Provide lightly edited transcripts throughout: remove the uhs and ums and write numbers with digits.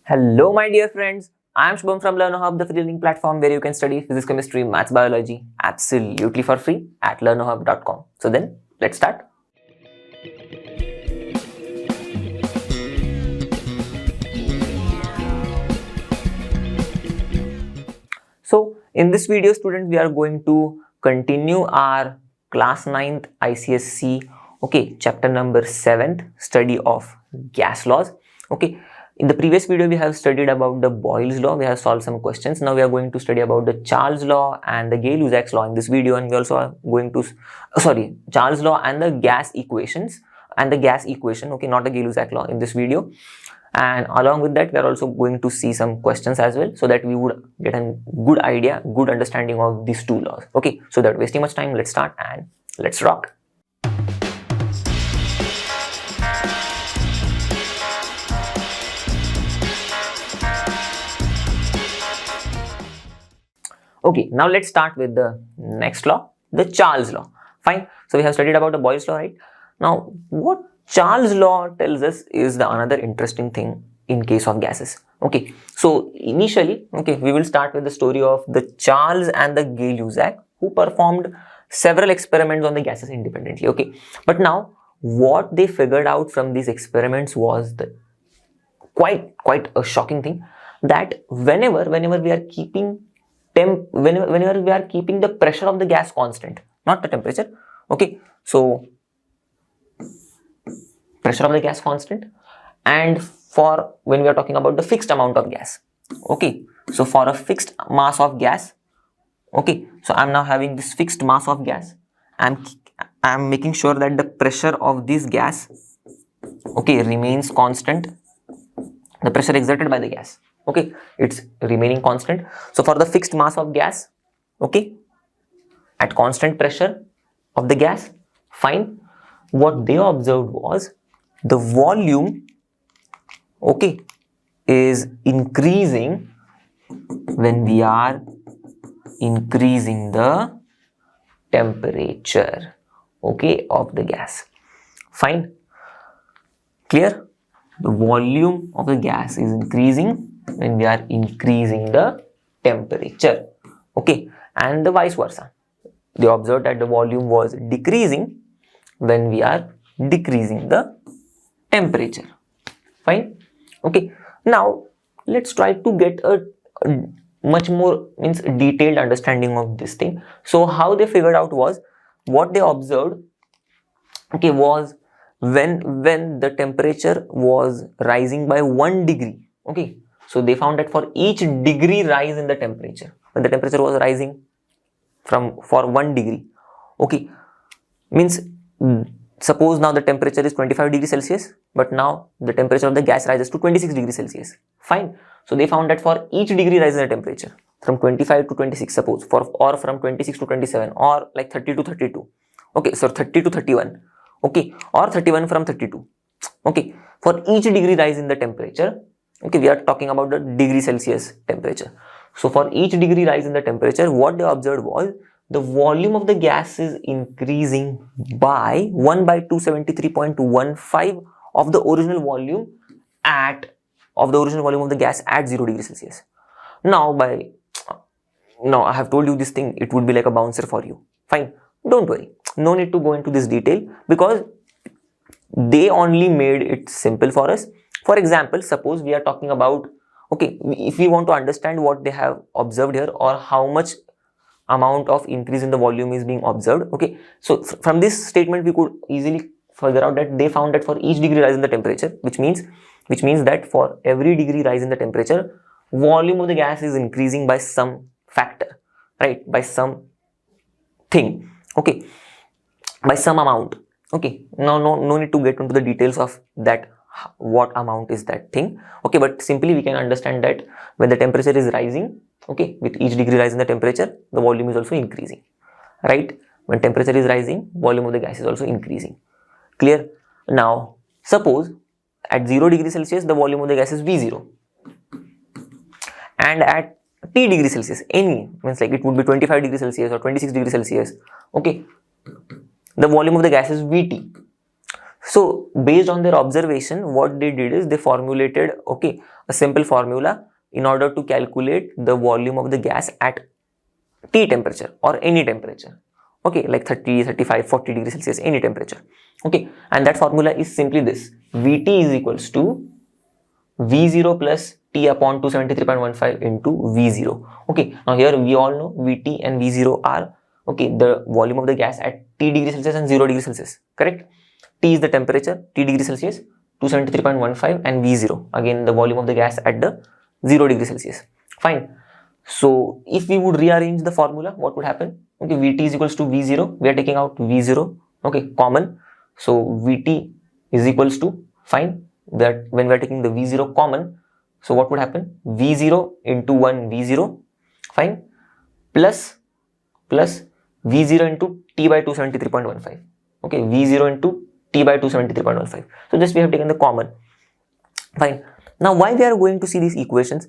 Hello, my dear friends. I am Shubham from Learnohub, the free learning platform where you can study physics, chemistry, maths, biology absolutely for free at learnohub.com. So then, let's start. So, in this video, students, we are going to continue our Class 9th ICSE, chapter number 7th, study of gas laws. In the previous video, we have studied about the Boyle's law. We have solved some questions. Now we are going to study about the Charles law and the Gay-Lussac's law in this video. And we also are going to, Charles law and the gas equations and the gas equation, not the Gay-Lussac law in this video. And along with that, we are also going to see some questions as well, so that we would get a good idea, good understanding of these two laws. So without wasting much time, let's start and let's rock. Now let's start with the next law, the Charles law. Fine. So we have studied about the Boyle's law, right? Now, what Charles law tells us is the another interesting thing in case of gases. So initially, we will start with the story of the Charles and the Gay-Lussac, who performed several experiments on the gases independently. But now, what they figured out from these experiments was the quite a shocking thing, that whenever we are keeping whenever we are keeping the pressure of the gas constant, not the temperature. So pressure of the gas constant, and for when we are talking about the fixed amount of gas. So for a fixed mass of gas, so I'm now having this fixed mass of gas. I'm making sure that the pressure of this gas remains constant. The pressure exerted by the gas, it's remaining constant. So for the fixed mass of gas, at constant pressure of the gas, fine, what they observed was the volume is increasing when we are increasing the temperature of the gas. Fine, clear? The volume of the gas is increasing when we are increasing the temperature, and the vice versa. They observed that the volume was decreasing when we are decreasing the temperature. Fine. Now let's try to get a much more detailed understanding of this thing. So how they figured out was, what they observed was when the temperature was rising by 1 degree. So they found that for each degree rise in the temperature, when the temperature was rising for 1 degree, means suppose now the temperature is 25 degrees Celsius, but now the temperature of the gas rises to 26 degrees Celsius. Fine. So they found that for each degree rise in the temperature, from 25 to 26 suppose, or from 26 to 27, or like 30 to 32, so 30 to 31, or 31 from 32, for each degree rise in the temperature, we are talking about the degree Celsius temperature. So for each degree rise in the temperature, what they observed was the volume of the gas is increasing by 1 by 273.15 of the original volume of the gas at 0 degrees Celsius. Now I have told you this thing, it would be like a bouncer for you. Fine, don't worry, no need to go into this detail, because they only made it simple for us. For example, suppose we are talking about, if we want to understand what they have observed here, or how much amount of increase in the volume is being observed. So from this statement, we could easily figure out that they found that for each degree rise in the temperature, which means that for every degree rise in the temperature, volume of the gas is increasing by some factor, right? By some thing, by some amount. Now no need to get into the details of that, what amount is that thing, but simply we can understand that when the temperature is rising, with each degree rise in the temperature, the volume is also increasing, right? When temperature is rising, volume of the gas is also increasing. Clear? Now suppose at 0 degrees Celsius, the volume of the gas is V0, and at T degrees Celsius, means like it would be 25 degrees Celsius or 26 degrees Celsius, the volume of the gas is Vt. So based on their observation, what they did is they formulated, okay, a simple formula in order to calculate the volume of the gas at T temperature or any temperature, okay, like 30, 35, 40 degrees Celsius, any temperature, okay. And that formula is simply this: Vt is equals to V0 plus T upon 273.15 into V0. Okay, now here we all know Vt and V0 are, okay, the volume of the gas at T degree Celsius and 0 degree Celsius, correct? T is the temperature, T degree Celsius, 273.15, and V0, again the volume of the gas at the 0 degree Celsius. Fine. So if we would rearrange the formula, what would happen? Okay, Vt is equals to V0. We are taking out V0, okay, common. So Vt is equals to, fine, that when we are taking the V0 common, so what would happen? V0 into 1 V0, fine, plus V0 into T by 273.15, okay, V0 into T by 273.15. So just we have taken the common, fine. Now why we are going to see these equations?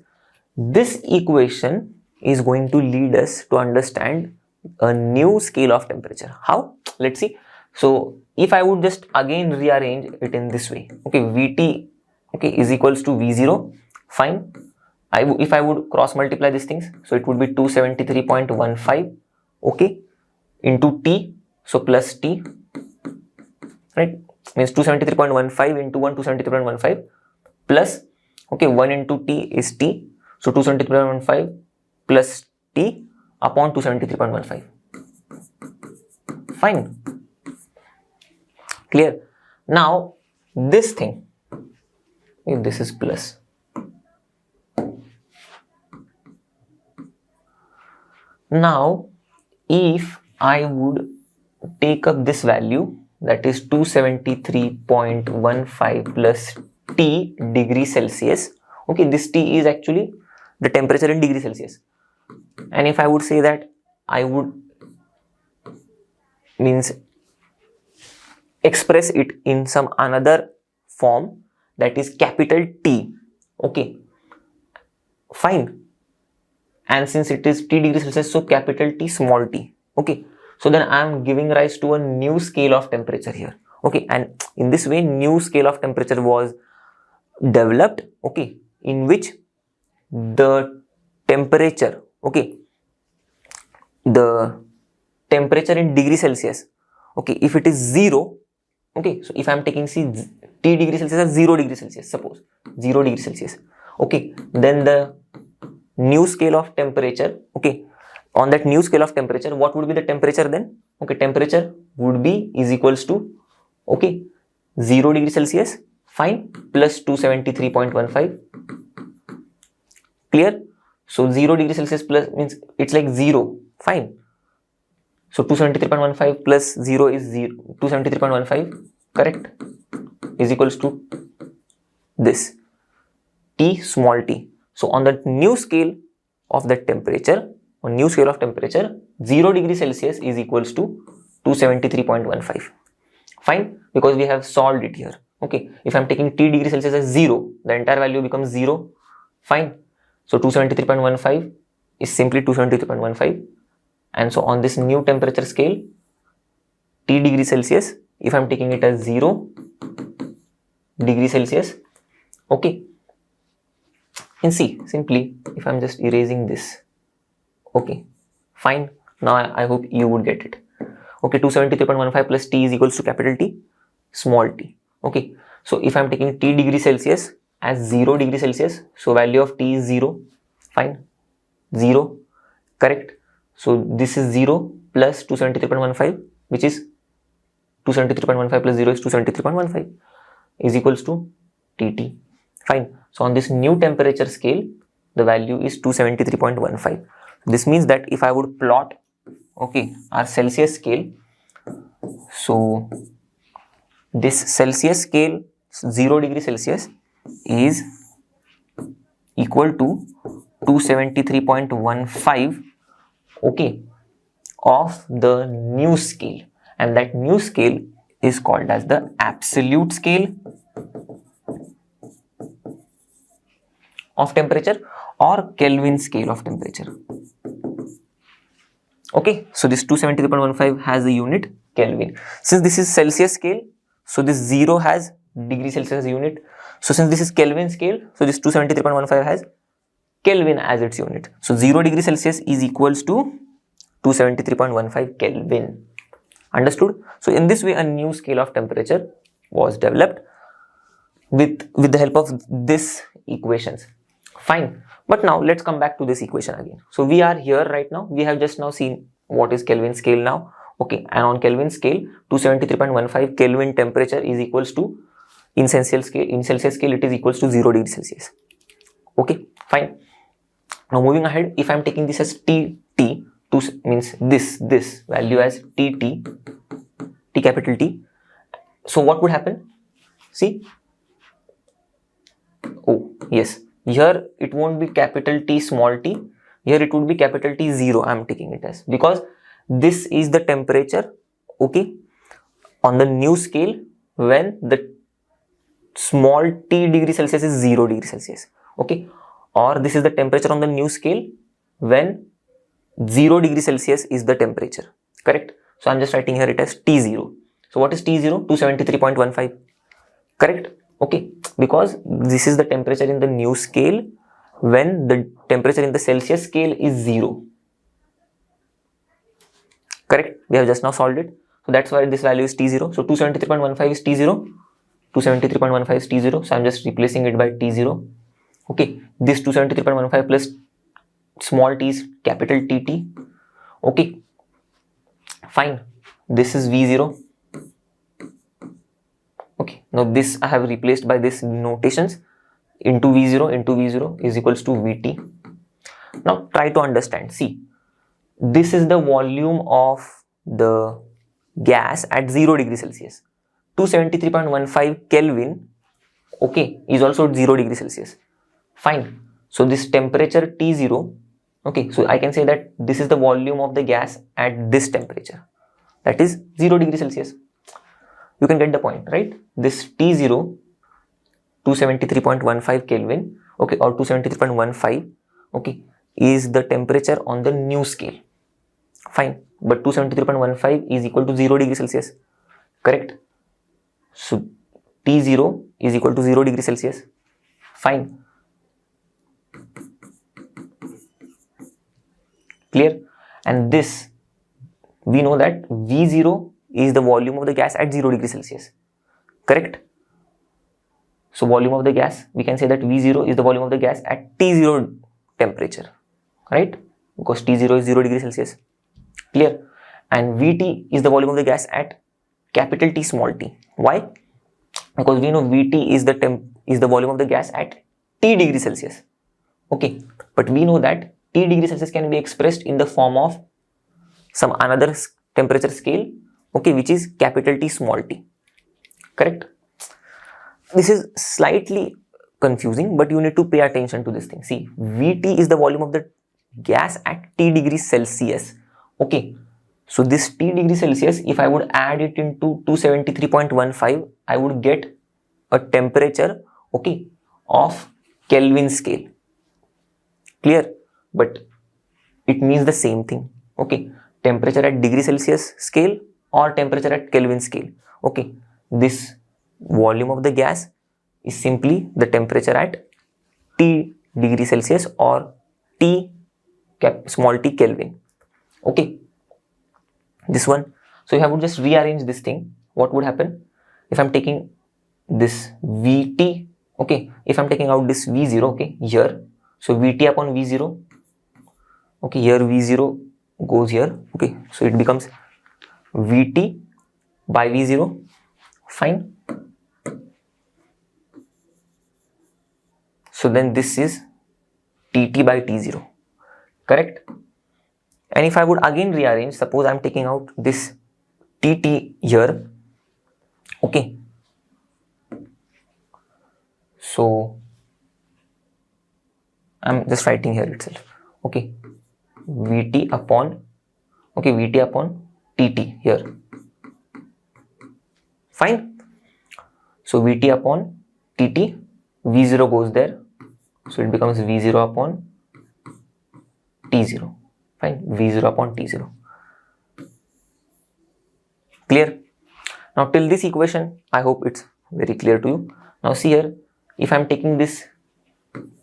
This equation is going to lead us to understand a new scale of temperature. How? Let's see. So if I would just again rearrange it in this way, okay, Vt, okay, is equals to V0, fine. If I would cross multiply these things, so it would be 273.15, okay, into T, so plus T, right, means 273.15 into 1, 273.15, plus, okay, 1 into T is T, so 273.15 plus T upon 273.15, fine, clear. Now this thing, if this is plus, now if I would take up this value, that is 273.15 plus T degree Celsius, okay, this T is actually the temperature in degree Celsius, and if I would say that I would means express it in some another form, that is capital T, okay, fine, and since it is T degree Celsius, so capital T small t, okay, so then I am giving rise to a new scale of temperature here, okay, and in this way new scale of temperature was developed, okay, in which the temperature, okay, the temperature in degree Celsius, okay, if it is 0, okay, so if I am taking T degree Celsius as 0 degree Celsius, suppose 0 degree Celsius, okay, then the new scale of temperature, okay, on that new scale of temperature, what would be the temperature then? Okay, temperature would be is equals to, okay, 0 degree Celsius, fine, plus 273.15, clear. So 0 degree Celsius plus means it's like 0, fine. So 273.15 plus 0 is 0, 273.15, correct, is equals to this T small t. So on the new scale of that temperature, on new scale of temperature, 0 degree Celsius is equals to 273.15, fine, because we have solved it here, okay. If I am taking T degree Celsius as 0, the entire value becomes 0, fine. So 273.15 is simply 273.15, and so on this new temperature scale, T degree Celsius, if I am taking it as 0 degree Celsius, okay, and see simply if I am just erasing this, okay, fine, now I hope you would get it, okay, 273.15 plus T is equals to capital T small t, okay. So if I am taking T degree Celsius as 0 degree Celsius, so value of T is 0, fine, 0, correct. So this is 0 plus 273.15, which is 273.15 plus 0 is 273.15, is equals to Tt, fine. So on this new temperature scale, the value is 273.15. This means that if I would plot, okay, our Celsius scale, so this Celsius scale 0 degree Celsius is equal to 273.15, okay, of the new scale, and that new scale is called as the absolute scale of temperature or Kelvin scale of temperature, okay. So this 273.15 has the unit Kelvin. Since this is Celsius scale, So this 0 has degree Celsius unit. So since this is Kelvin scale, so this 273.15 has Kelvin as its unit. So 0 degree Celsius is equals to 273.15 Kelvin. Understood? So in this way, a new scale of temperature was developed with the help of this equations. Fine. But now let's come back to this equation again. So we are here right now. We have just now seen what is Kelvin scale now. Okay. And on Kelvin scale, 273.15 Kelvin temperature is equals to, in Celsius scale, it is equals to 0 degree Celsius. Okay. Fine. Now moving ahead, if I am taking this as TT, means this value as TT, T capital T. So what would happen? See, oh yes, here it won't be capital T small t, here it would be capital T 0. I am taking it as, because this is the temperature, okay, on the new scale when the small t degree Celsius is 0 degree Celsius, okay, or this is the temperature on the new scale when 0 degree Celsius is the temperature, correct? So I'm just writing here it as T0. So what is T0? 273.15, correct? Okay, because this is the temperature in the new scale when the temperature in the Celsius scale is 0, correct? We have just now solved it. So that's why this value is T0. So 273.15 is T0, 273.15 is T0. So I'm just replacing it by T0. Okay, this 273.15 plus small t is capital TT. Okay, fine. This is V0. Okay, now this I have replaced by this notations into V0 is equals to VT. Now try to understand. See, this is the volume of the gas at 0 degree Celsius. 273.15 Kelvin, okay, is also 0 degree Celsius. Fine. So this temperature T0, okay, so I can say that this is the volume of the gas at this temperature, that is 0 degree Celsius. You can get the point, right? This T0, 273.15 Kelvin, okay, or 273.15, okay, is the temperature on the new scale. Fine. But 273.15 is equal to 0 degree Celsius, correct? So T0 is equal to 0 degree Celsius. Fine. Clear? And this, we know that V0 is the volume of the gas at 0 degree Celsius, correct? So volume of the gas, we can say that V0 is the volume of the gas at T0 temperature, right? Because T0 is 0 degree Celsius. Clear? And Vt is the volume of the gas at capital T small t. Why? Because we know Vt is the volume of the gas at T degree Celsius. Okay, but we know that T degree Celsius can be expressed in the form of some another temperature scale, okay, which is capital T small t, correct? This is slightly confusing, but you need to pay attention to this thing. See, Vt is the volume of the gas at T degree Celsius, okay. So this T degree Celsius, if I would add it into 273.15, I would get a temperature, okay, of Kelvin scale. Clear? But it means the same thing, okay. Temperature at degree Celsius scale or temperature at Kelvin scale, okay. This volume of the gas is simply the temperature at T degree Celsius or T small t Kelvin, okay. This one. So if I would just rearrange this thing, what would happen? If I'm taking this Vt, okay, if I'm taking out this V0, okay, here, so Vt upon V0, okay, here V0 goes here, okay, so it becomes Vt by V0, fine. So then this is Tt by T0, correct? And if I would again rearrange, suppose I'm taking out this Tt here, okay, so I'm just writing here itself, okay, Vt upon, okay, Vt upon Tt here, fine. So Vt upon Tt, V0 goes there, so it becomes V0 upon T0, fine, V0 upon T0. Clear? Now till this equation, I hope it's very clear to you. Now see here, if I'm taking this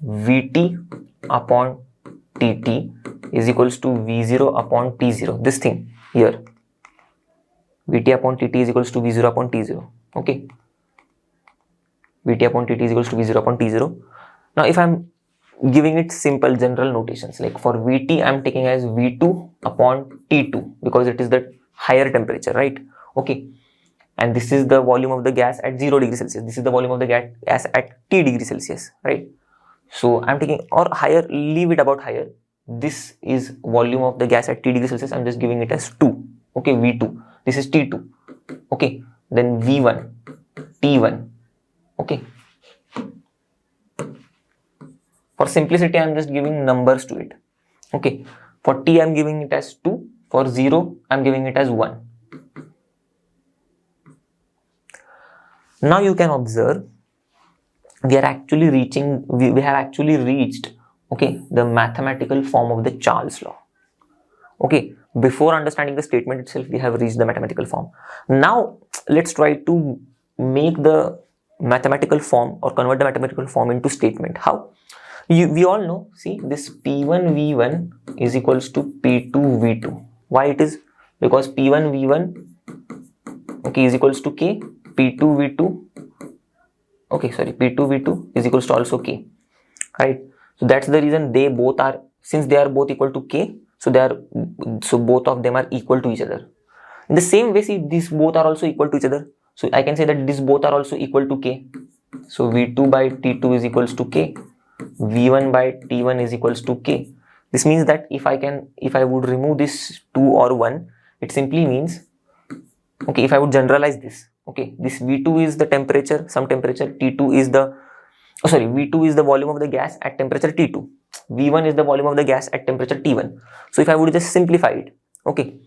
Vt upon Tt is equals to V0 upon T0, this thing here, Vt upon Tt is equals to V0 upon T0, okay, Vt upon Tt is equals to V0 upon T0. Now if I'm giving it simple general notations, like for Vt I'm taking as V2 upon T2 because it is the higher temperature, right? Okay, and this is the volume of the gas at 0 degrees Celsius, this is the volume of the gas at T degrees Celsius, right? So I'm taking, or higher, leave it about higher, this is volume of the gas at T degrees Celsius, I'm just giving it as 2, okay, V2, this is T2, okay, then V1, T1, okay. For simplicity, I'm just giving numbers to it, okay. For T, I'm giving it as 2, for 0, I'm giving it as 1. Now you can observe, we are actually reaching, we have actually reached, okay, the mathematical form of the Charles law. Okay, before understanding the statement itself, we have reached the mathematical form. Now let's try to make the mathematical form or convert the mathematical form into statement. How? We all know, see, this P1 V1 is equals to P2 V2. Why it is? Because P1 V1, okay, is equals to K, P2 V2, okay, sorry, P2 V2 is equals to also K, right? So that's the reason they both are, since they are both equal to K, so both of them are equal to each other. In the same way, see, these both are also equal to each other. So I can say that these both are also equal to K. So V2 by T2 is equals to K. V1 by T1 is equals to K. This means that if I would remove this 2 or 1, it simply means, okay, if I would generalize this, okay, this V2 is the temperature, some temperature, T2 is the, oh sorry, V2 is the volume of the gas at temperature T2, V1 is the volume of the gas at temperature T1. So if I would just simplify it, okay,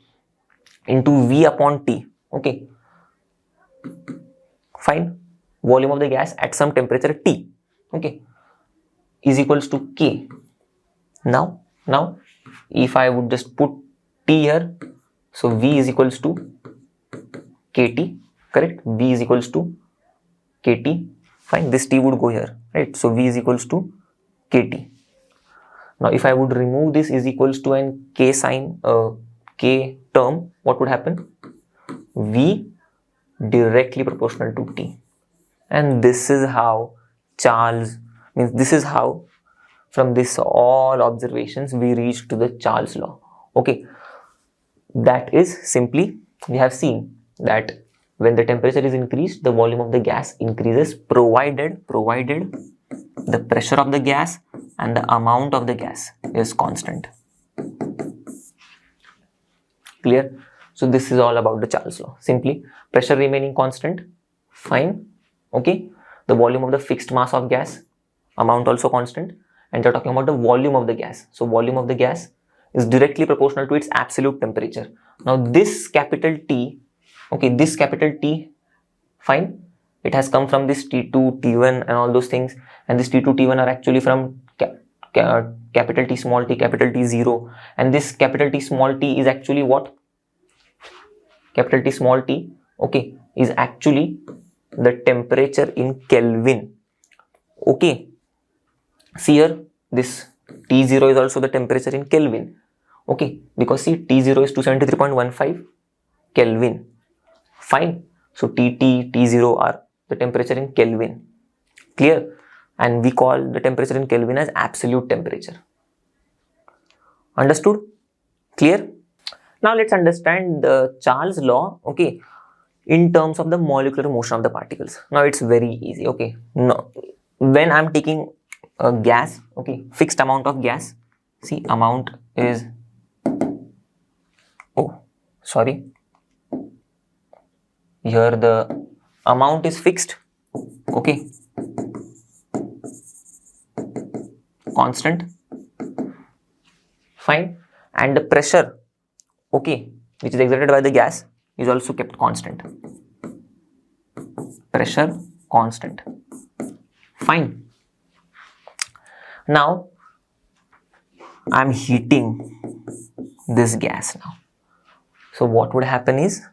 into V upon T, okay, fine, volume of the gas at some temperature T, okay, is equals to K. Now if I would just put T here, so V is equals to KT, correct? V is equals to KT, fine, this T would go here, right? So V is equals to KT. Now if I would remove this is equals to an K sign, K term, what would happen? V directly proportional to T. And this is how Charles, means this is how from this all observations we reach to the Charles law. Okay, that is simply, we have seen that when the temperature is increased, the volume of the gas increases provided the pressure of the gas and the amount of the gas is constant. Clear? So this is all about the Charles law. Simply pressure remaining constant, fine, okay, the volume of the fixed mass of gas, amount also constant, and they're talking about the volume of the gas. So volume of the gas is directly proportional to its absolute temperature. Now this capital T, okay, this capital T, fine, it has come from this T2, T1 and all those things, and this T2, T1 are actually from capital T small t, capital T0, and this capital T small t is actually what? Capital T small t, okay, is actually the temperature in Kelvin. Okay, see here, this T0 is also the temperature in Kelvin. Okay, because see, T0 is 273.15 Kelvin. Fine. So TT, T0 are the temperature in Kelvin. Clear? And we call the temperature in Kelvin as absolute temperature. Understood? Clear? Now let's understand the Charles law, okay, in terms of the molecular motion of the particles. Now it's very easy, okay. Now, when I'm taking a gas, okay, fixed amount of gas, see, amount is, oh, sorry, here the amount is fixed, okay, constant, fine, and the pressure, okay, which is exerted by the gas is also kept constant. Pressure constant, fine. Now I'm heating this gas now. So what would happen is,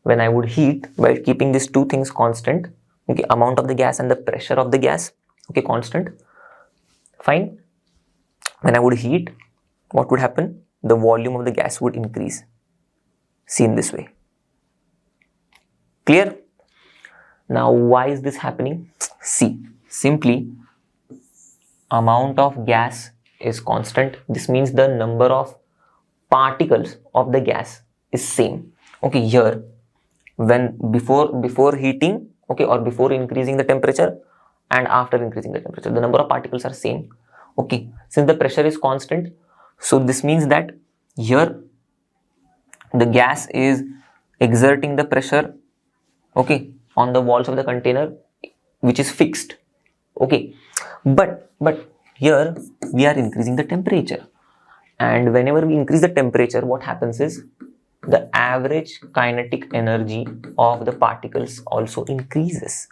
when I would heat by keeping these two things constant, okay, amount of the gas and the pressure of the gas, okay, constant, fine. When I would heat, what would happen? The volume of the gas would increase, seen this way. Clear? Now, why is this happening? See, simply amount of gas is constant. This means the number of particles of the gas is same. Okay, here when before heating, okay, or before increasing the temperature and after increasing the temperature, the number of particles are same. Okay, since the pressure is constant, so this means that here the gas is exerting the pressure, okay, on the walls of the container, which is fixed. Okay, but here we are increasing the temperature, and whenever we increase the temperature, what happens is the average kinetic energy of the particles also increases.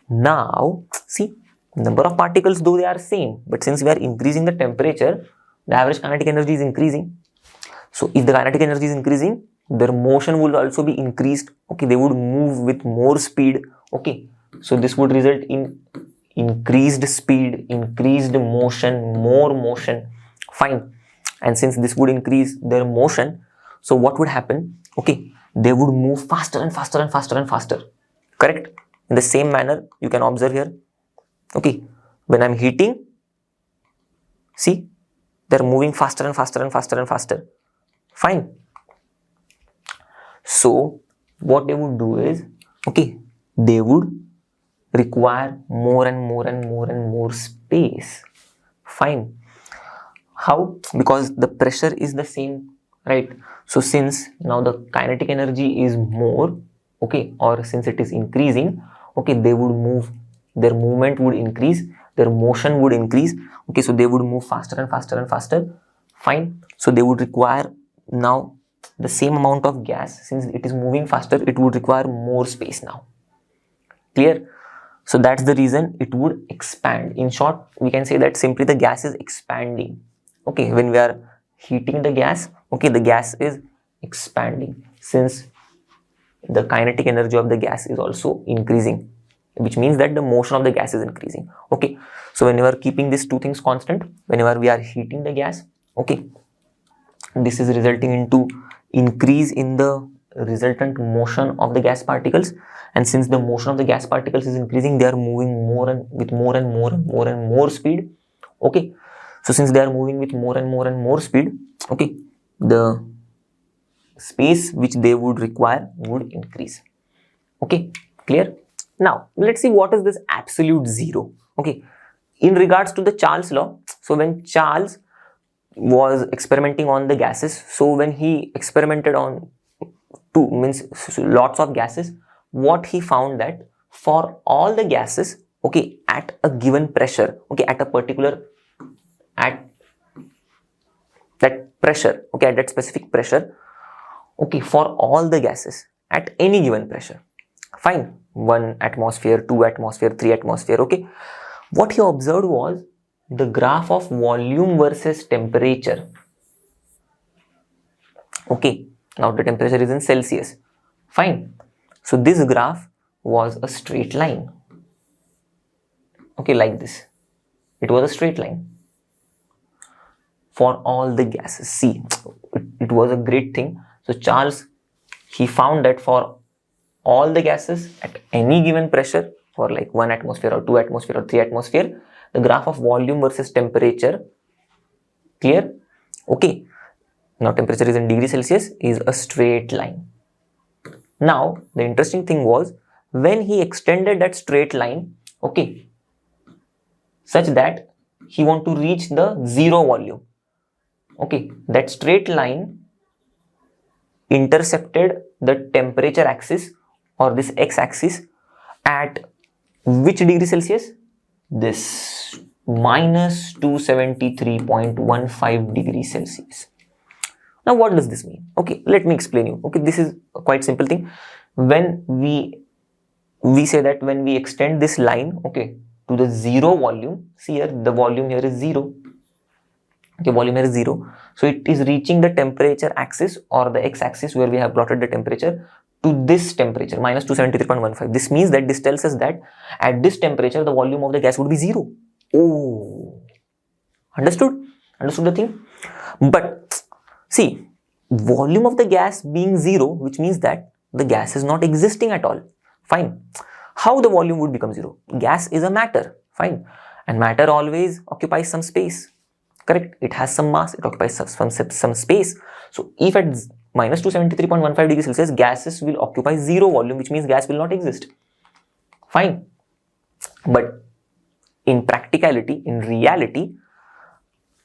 Now see, number of particles though they are same, but since we are increasing the temperature, the average kinetic energy is increasing. So if the kinetic energy is increasing, their motion will also be increased. Okay, they would move with more speed. Okay, so this would result in increased speed, increased motion, more motion, fine. And since this would increase their motion, so what would happen? Okay, they would move faster and faster and faster and faster, correct? In the same manner, you can observe here. Okay, when I'm heating, see, they're moving faster and faster and faster and faster, fine. So what they would do is, okay, they would require more and more and more and more space, fine. How? Because the pressure is the same, right? So since now the kinetic energy is more, okay, or since it is increasing, okay, they would move, their movement would increase, their motion would increase. Okay, so they would move faster and faster and faster, fine. So they would require now the same amount of gas. Since it is moving faster, it would require more space now. Clear? So that's the reason it would expand. In short, we can say that simply the gas is expanding. Okay, when we are heating the gas, okay, the gas is expanding since the kinetic energy of the gas is also increasing, which means that the motion of the gas is increasing. Okay, so when we are keeping these two things constant, whenever we are heating the gas, okay, this is resulting into increase in the resultant motion of the gas particles, and since the motion of the gas particles is increasing, they are moving more and with more and more and more and more speed. Okay, so since they are moving with more and more and more speed, okay, the space which they would require would increase. Okay, clear? Now let's see what is this absolute zero. Okay, in regards to the Charles law, so when Charles was experimenting on the gases, so when he experimented on lots of gases, what he found that for all the gases, okay, at a given pressure, okay, at a particular, at that pressure, okay, at that specific pressure, okay, for all the gases at any given pressure, fine, 1 atmosphere, 2 atmosphere, 3 atmosphere, okay, what he observed was the graph of volume versus temperature. Okay, now the temperature is in Celsius, fine. So this graph was a straight line, okay, like this. It was a straight line for all the gases. See, it was a great thing. So Charles, he found that for all the gases at any given pressure, for like 1 atmosphere or 2 atmosphere or 3 atmosphere, the graph of volume versus temperature, clear? Okay, now temperature is in degrees Celsius, is a straight line. Now the interesting thing was when he extended that straight line, okay, such that he want to reach the zero volume, okay, that straight line intercepted the temperature axis or this x-axis at which degree Celsius? This minus 273.15 degrees Celsius. Now what does this mean? Okay, let me explain you. Okay, this is a quite simple thing. When we say that when we extend this line, okay, to the zero volume, see here, the volume here is zero. Okay, volume here is zero. So it is reaching the temperature axis or the x-axis where we have plotted the temperature to this temperature, minus 273.15. This means that this tells us that at this temperature, the volume of the gas would be 0. Oh, understood? Understood the thing? But see, volume of the gas being 0, which means that the gas is not existing at all. Fine. How the volume would become 0? Gas is a matter. Fine. And matter always occupies some space. Correct? It has some mass. It occupies some space. So if at minus 273.15 degrees Celsius, gases will occupy 0 volume, which means gas will not exist. Fine. But in practicality, in reality,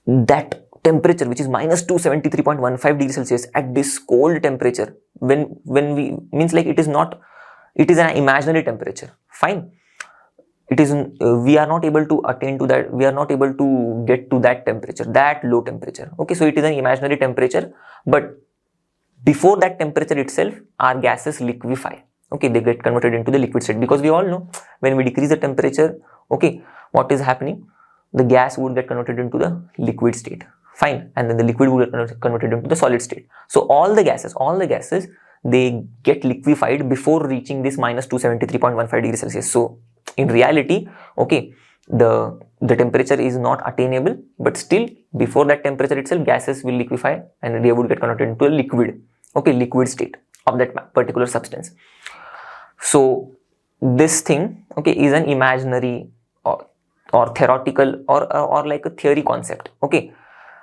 that temperature, which is minus 273.15 degrees Celsius at this cold temperature, when we means like it is an imaginary temperature. Fine. It is we are not able to attain to that. We are not able to get to that temperature, that low temperature. Okay, so it is an imaginary temperature, but before that temperature itself, our gases liquefy. Okay, they get converted into the liquid state, because we all know when we decrease the temperature, okay, what is happening? The gas would get converted into the liquid state. Fine, and then the liquid would get converted into the solid state. So all the gases, they get liquefied before reaching this minus 273.15 degrees Celsius. So in reality, okay, the temperature is not attainable, but still before that temperature itself, gases will liquefy and they would get converted into a liquid, okay, liquid state of that particular substance. So this thing, okay, is an imaginary or theoretical or like a theory concept, okay,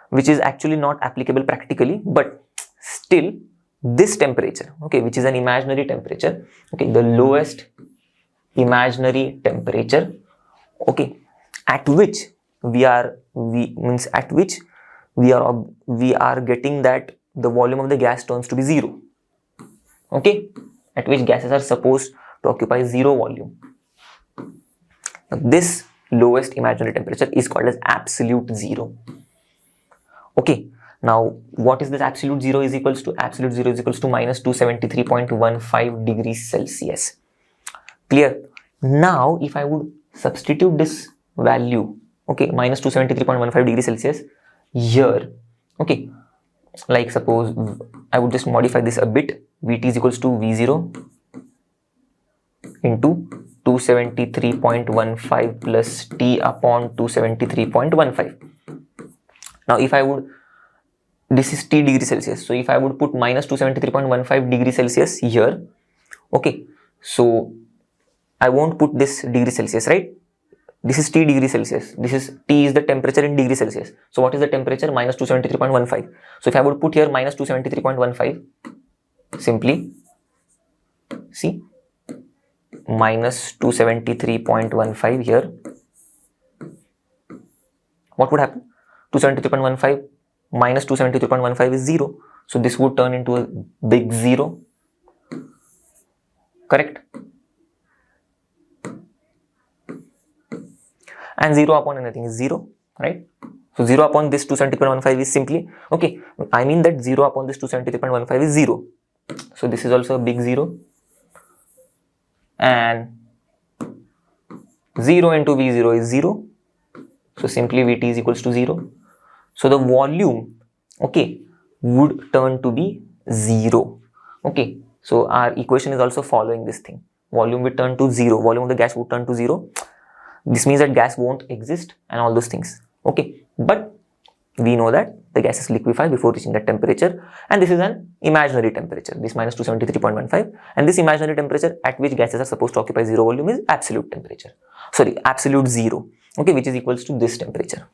which is actually not applicable practically, but still this temperature, okay, which is an imaginary temperature, okay, the lowest imaginary temperature, okay, at which we are getting that the volume of the gas turns to be 0, okay, at which gases are supposed to occupy 0 volume. Now, this lowest imaginary temperature is called as absolute 0. Okay, now what is this absolute 0 is equals to? Absolute 0 is equals to minus 273.15 degrees Celsius. Clear? Now if I would substitute this value, okay, minus 273.15 degrees Celsius here, okay, like suppose I would just modify this a bit. Vt is equals to V0 into 273.15 plus T upon 273.15. Now if I would, this is T degrees Celsius, so if I would put minus 273.15 degrees Celsius here, okay, so I won't put this degrees Celsius, right? This is T degrees Celsius. This is T is the temperature in degrees Celsius. So what is the temperature? Minus 273.15. So if I would put here minus 273.15, simply see minus 273.15 here, what would happen? 273.15 minus 273.15 is 0. So this would turn into a big 0. Correct? And 0 upon anything is 0, right? So 0 upon this 273.15 is simply, okay, I mean that 0 upon this 273.15 is 0. So this is also a big 0. And 0 into V0 is 0. So simply Vt is equals to 0. So the volume, okay, would turn to be 0. Okay, so our equation is also following this thing. Volume will turn to 0. Volume of the gas would turn to 0. This means that gas won't exist and all those things. Okay, but we know that the gases liquefy before reaching that temperature, and this is an imaginary temperature, this minus 273.15, and this imaginary temperature at which gases are supposed to occupy 0 volume is absolute temperature. Sorry, absolute 0. Okay, which is equals to this temperature.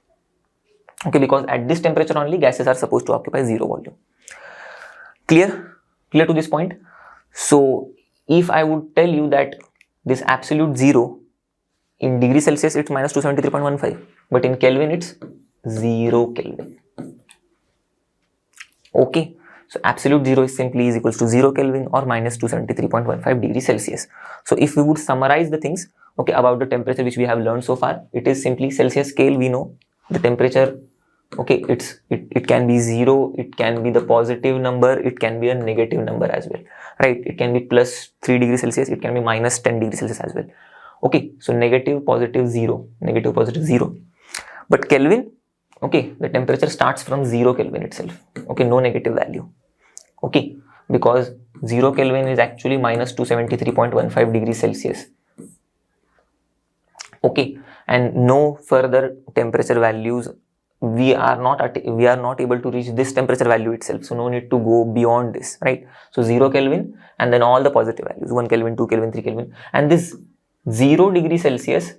Okay, because at this temperature only gases are supposed to occupy 0 volume. Clear? Clear to this point? So if I would tell you that this absolute 0 in degrees Celsius it's minus 273.15, but in Kelvin it's 0 Kelvin. Okay, so absolute 0 is simply is equals to 0 Kelvin or minus 273.15 degrees Celsius. So if we would summarize the things, okay, about the temperature which we have learned so far, it is simply Celsius scale. We know the temperature, okay, it can be 0, it can be the positive number, it can be a negative number as well, right? It can be plus 3 degrees Celsius, it can be minus 10 degrees Celsius as well. Okay, so negative, positive, 0, negative, positive, 0. But Kelvin, okay, the temperature starts from 0 Kelvin itself. Okay, no negative value. Okay, because 0 Kelvin is actually minus 273.15 degrees Celsius. Okay, and no further temperature values. We are not able to reach this temperature value itself, so no need to go beyond this, right? So 0 Kelvin and then all the positive values, 1 Kelvin, 2 Kelvin, 3 Kelvin, and this 0 degree Celsius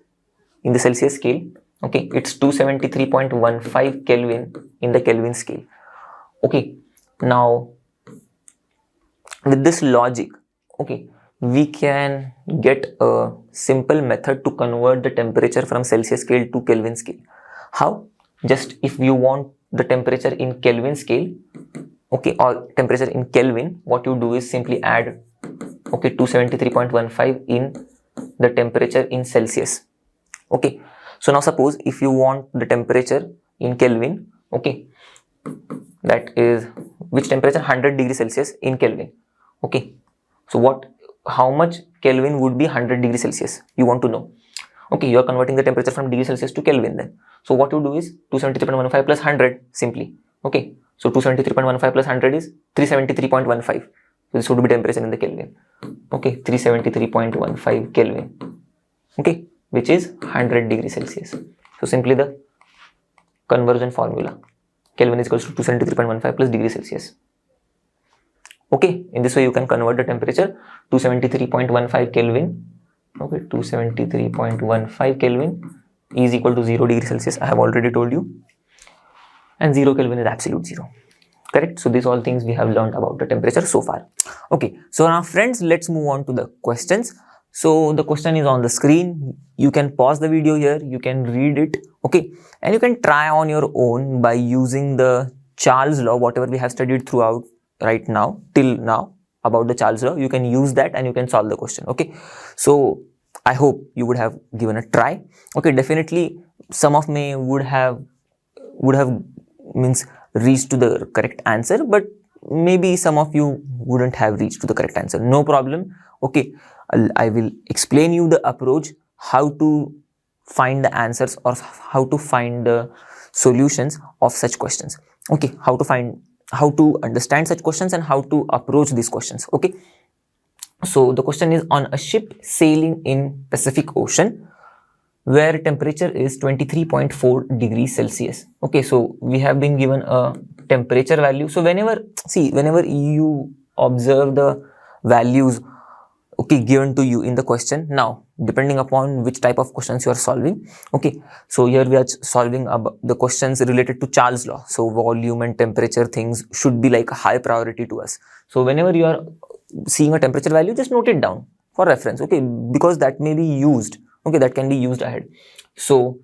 in the Celsius scale, okay, it's 273.15 Kelvin in the Kelvin scale. Okay, now with this logic, okay, we can get a simple method to convert the temperature from Celsius scale to Kelvin scale. How? Just if you want the temperature in Kelvin scale, okay, or temperature in Kelvin, what you do is simply add, okay, 273.15 in the temperature in Celsius. Okay, so now suppose if you want the temperature in Kelvin, okay, that is which temperature? 100 degrees Celsius in Kelvin. Okay, so how much Kelvin would be 100 degrees Celsius? You want to know. Okay, you are converting the temperature from degree Celsius to Kelvin then. So what you do is 273.15 plus 100 simply. Okay, so 273.15 plus 100 is 373.15. So this would be temperature in the Kelvin. Okay, 373.15 Kelvin. Okay, which is 100 degrees Celsius. So simply the conversion formula. Kelvin is equals to 273.15 plus degree Celsius. Okay, in this way you can convert the temperature 273.15 Kelvin. Okay, 273.15 Kelvin is equal to 0 degree Celsius. I have already told you. And 0 Kelvin is absolute zero. Correct? So these all things we have learned about the temperature so far. Okay, so now friends, let's move on to the questions. So the question is on the screen. You can pause the video here. You can read it. Okay, and you can try on your own by using the Charle's law, whatever we have studied throughout right now, till now about the Charle's law. You can use that and you can solve the question. Okay, so I hope you would have given a try. Okay, definitely some of me would have means reached to the correct answer, but maybe some of you wouldn't have reached to the correct answer. No problem. Okay, I will explain you the approach, how to find the answers or how to find the solutions of such questions. Okay, how to understand such questions and how to approach these questions. Okay, so the question is on a ship sailing in Pacific Ocean where temperature is 23.4 degrees Celsius. Okay, so we have been given a temperature value. So whenever you observe the values, okay, given to you in the question, now depending upon which type of questions you are solving, okay, so here we are solving the questions related to Charle's law. So volume and temperature things should be like a high priority to us. So whenever you are seeing a temperature value, just note it down for reference, okay, because that may be used, okay, that can be used ahead. So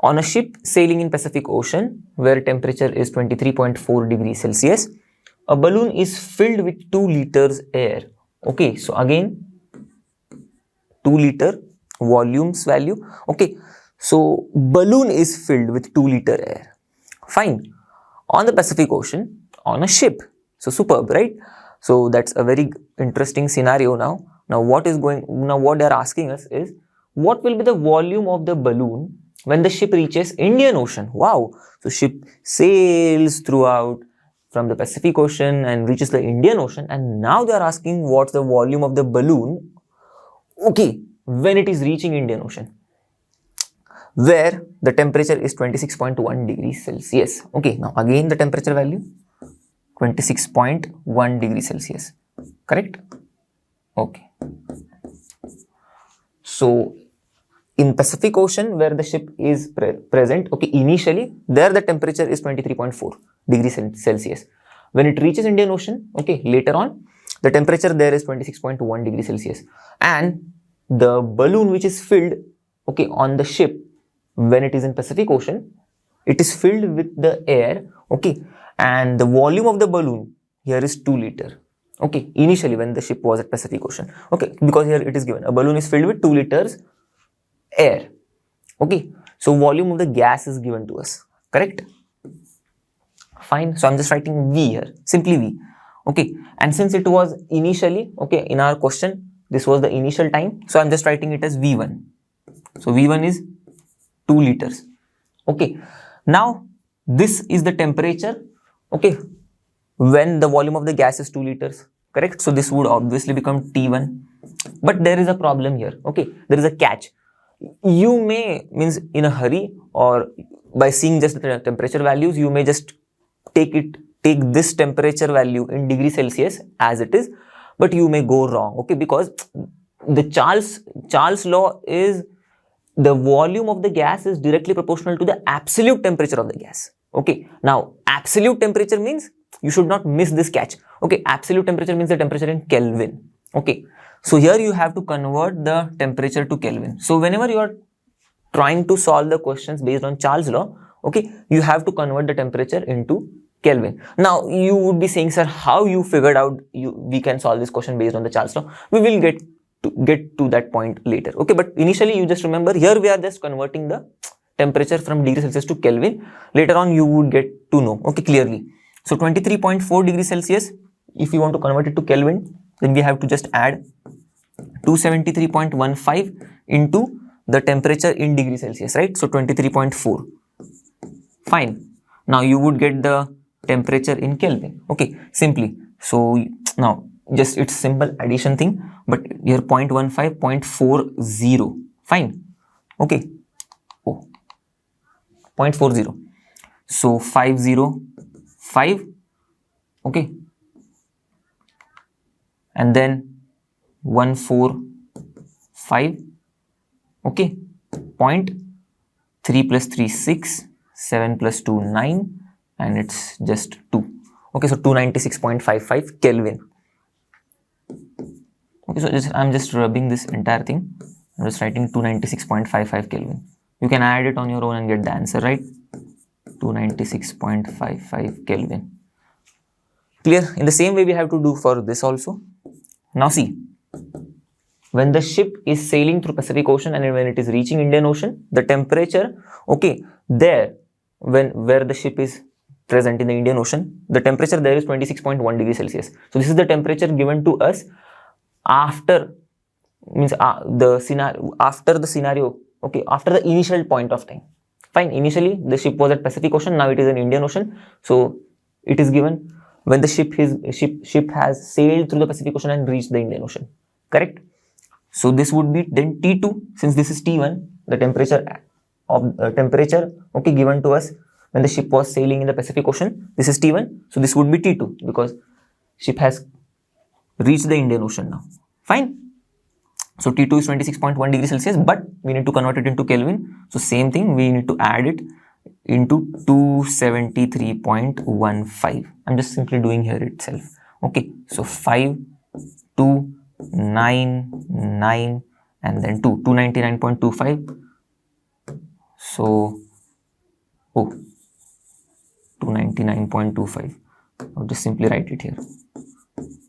on a ship sailing in Pacific Ocean where temperature is 23.4 degrees Celsius, a balloon is filled with 2 liters air. Okay, so again 2 liter volumes value. Okay, so balloon is filled with 2 liter air. Fine. On the Pacific Ocean, on a ship. So superb, right? So that's a very interesting scenario now. Now what they are asking us is, what will be the volume of the balloon when the ship reaches Indian Ocean? Wow. So ship sails throughout from the Pacific Ocean and reaches the Indian Ocean, and now they are asking what's the volume of the balloon, okay, when it is reaching Indian Ocean, where the temperature is 26.1 degrees Celsius. Okay, now again the temperature value 26.1 degrees Celsius, correct? Okay, so in Pacific Ocean where the ship is present, okay, initially there the temperature is 23.4 degrees Celsius. When it reaches Indian Ocean, okay, later on the temperature there is 26.1 degrees Celsius, and the balloon which is filled, okay, on the ship when it is in Pacific Ocean, it is filled with the air, okay, and the volume of the balloon here is 2 liter. Okay, initially when the ship was at Pacific Ocean, okay, because here it is given a balloon is filled with 2 liters air. Okay, so volume of the gas is given to us, correct? Fine, so I'm just writing V here, simply V. Okay, and since it was initially, okay, in our question this was the initial time, so I'm just writing it as V1. So V1 is 2 liters. Okay, now this is the temperature, okay, when the volume of the gas is 2 liters, correct? So this would obviously become T1. But there is a problem here, okay? There is a catch. You may, means in a hurry, or by seeing just the temperature values, you may just take this temperature value in degrees Celsius as it is, but you may go wrong, okay? Because the Charle's law is the volume of the gas is directly proportional to the absolute temperature of the gas, okay? Now, absolute temperature means, you should not miss this catch, okay? Absolute temperature means the temperature in Kelvin, okay? So here you have to convert the temperature to Kelvin. So whenever you are trying to solve the questions based on Charle's law, okay, you have to convert the temperature into Kelvin. Now you would be saying, sir, how you figured out we can solve this question based on the Charle's law? We will get to that point later, okay? But initially you just remember, here we are just converting the temperature from degrees Celsius to Kelvin. Later on you would get to know, okay, clearly. So 23.4 degrees Celsius, if you want to convert it to Kelvin, then we have to just add 273.15 into the temperature in degrees Celsius, right? So 23.4. Fine. Now you would get the temperature in Kelvin, okay, simply. So now just it's simple addition thing, but here 0.15, 0.40, fine, okay, 0.40. So 505, okay, and then 145, okay, 0.3 plus 3 6, 7 plus 2 9, and it's just 2, okay? So 296.55 Kelvin, okay? So I'm just rubbing this entire thing. I'm just writing 296.55 Kelvin. You can add it on your own and get the answer, right? 296.55 Kelvin. Clear? In the same way we have to do for this also. Now see, when the ship is sailing through Pacific Ocean and when it is reaching Indian Ocean, the temperature, okay, there, where the ship is present in the Indian Ocean, the temperature there is 26.1 degrees Celsius. So this is the temperature given to us after, means the scenario, okay, after the initial point of time. Fine, initially the ship was at Pacific Ocean, now it is in Indian Ocean. So it is given when the ship has sailed through the Pacific Ocean and reached the Indian Ocean, correct? So this would be then T2, since this is T1, the temperature okay, given to us when the ship was sailing in the Pacific Ocean. This is T1, so this would be T2 because ship has reached the Indian Ocean now. Fine. So T2 is 26.1 degrees Celsius, but we need to convert it into Kelvin. So same thing, we need to add it into 273.15. I'm just simply doing here itself. Okay, so 5, 2, 9, 9, and then 2, 299.25. So, 299.25. I'll just simply write it here.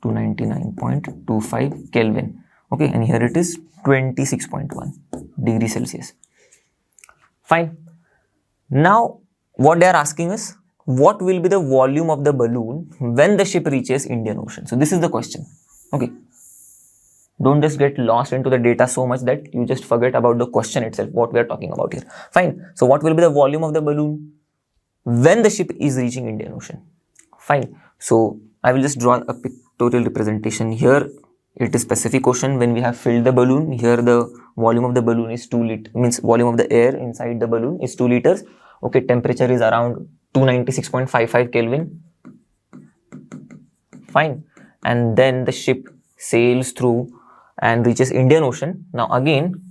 299.25 Kelvin. Okay, and here it is 26.1 degrees Celsius. Fine. Now, what they are asking us, what will be the volume of the balloon when the ship reaches Indian Ocean? So this is the question. Okay. Don't just get lost into the data so much that you just forget about the question itself, what we are talking about here. Fine. So what will be the volume of the balloon when the ship is reaching Indian Ocean? Fine. So I will just draw a pictorial representation here. It is Pacific Ocean. When we have filled the balloon, here the volume of the balloon is 2 liters, means volume of the air inside the balloon is 2 liters. Okay, temperature is around 296.55 Kelvin. Fine. And then the ship sails through and reaches Indian Ocean. Now again,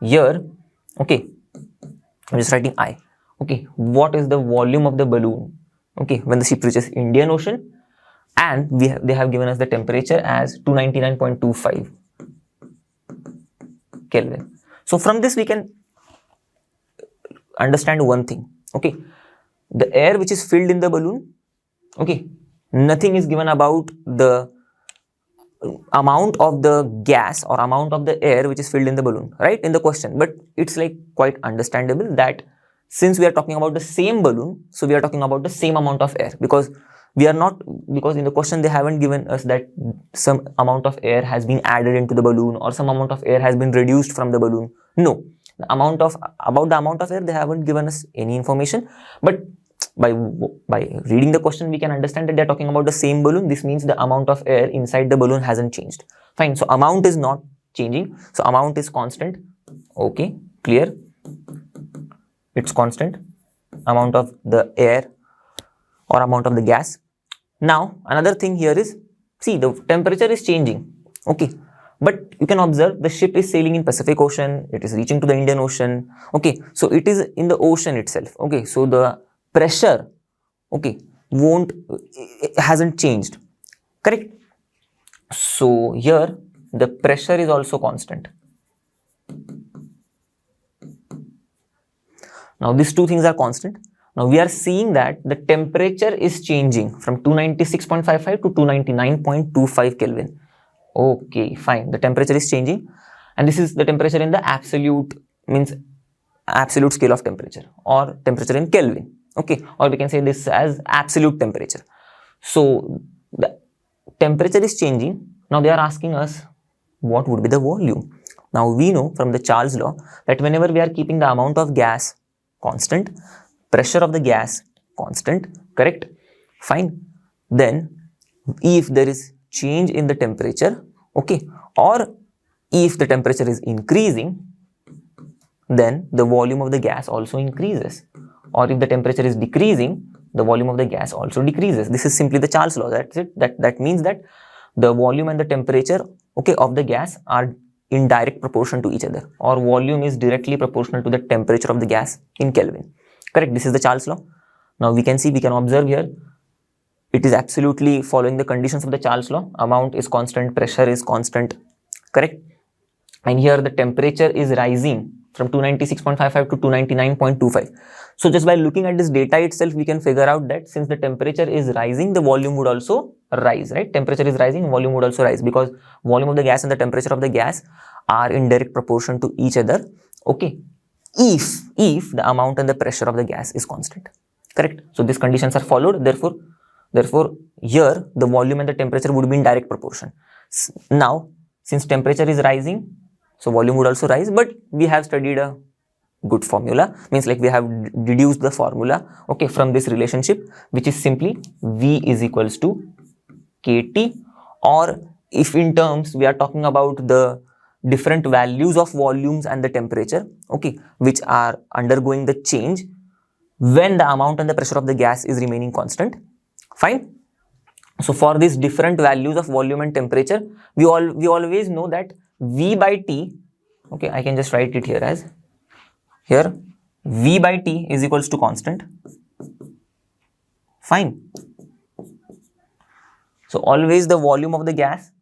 here, okay, I'm just writing I. Okay, what is the volume of the balloon? Okay, when the ship reaches Indian Ocean, and they have given us the temperature as 299.25 Kelvin. So from this we can understand one thing. Okay, the air which is filled in the balloon, okay, nothing is given about the amount of the gas or amount of the air which is filled in the balloon, right, in the question. But it's like quite understandable that since we are talking about the same balloon, so we are talking about the same amount of air, because we are not, because in the question they haven't given us that some amount of air has been added into the balloon or some amount of air has been reduced from the balloon. No, about the amount of air they haven't given us any information. But by reading the question, we can understand that they're talking about the same balloon. This means the amount of air inside the balloon hasn't changed. Fine. So amount is not changing. So amount is constant. Okay, clear? It's constant. Amount of the air or amount of the gas. Now, another thing here is, see, the temperature is changing. Okay. But you can observe the ship is sailing in Pacific Ocean. It is reaching to the Indian Ocean. Okay. So it is in the ocean itself. Okay. So the pressure, okay, hasn't changed. Correct? So here the pressure is also constant. Now these two things are constant. Now we are seeing that the temperature is changing from 296.55 to 299.25 Kelvin. Okay, fine. The temperature is changing, and this is the temperature in the absolute, means absolute scale of temperature, or temperature in Kelvin. Okay, or we can say this as absolute temperature. So the temperature is changing. Now they are asking us what would be the volume. Now we know from the Charles law that whenever we are keeping the amount of gas constant, pressure of the gas constant, correct? Fine. Then if there is change in the temperature, okay, or if the temperature is increasing, then the volume of the gas also increases. Or if the temperature is decreasing, the volume of the gas also decreases. This is simply the Charles law. That's it. That means that the volume and the temperature, okay, of the gas are in direct proportion to each other, or volume is directly proportional to the temperature of the gas in Kelvin. Correct? This is the Charles law. Now we can observe here, it is absolutely following the conditions of the Charles law. Amount is constant, pressure is constant, correct? And here the temperature is rising from 296.55 to 299.25. So just by looking at this data itself, we can figure out that since the temperature is rising, the volume would also rise, right? Temperature is rising, volume would also rise, because volume of the gas and the temperature of the gas are in direct proportion to each other, okay, if the amount and the pressure of the gas is constant, correct? So these conditions are followed, therefore here the volume and the temperature would be in direct proportion. Now since temperature is rising, so volume would also rise, but we have studied a good formula, means like we have deduced the formula, okay, from this relationship, which is simply V is equals to KT, or if in terms we are talking about the different values of volumes and the temperature, okay, which are undergoing the change when the amount and the pressure of the gas is remaining constant. Fine. So for these different values of volume and temperature, we always know that V by T, okay, I can just write it here as, here V by T is equals to constant. Fine. So always the volume of the gas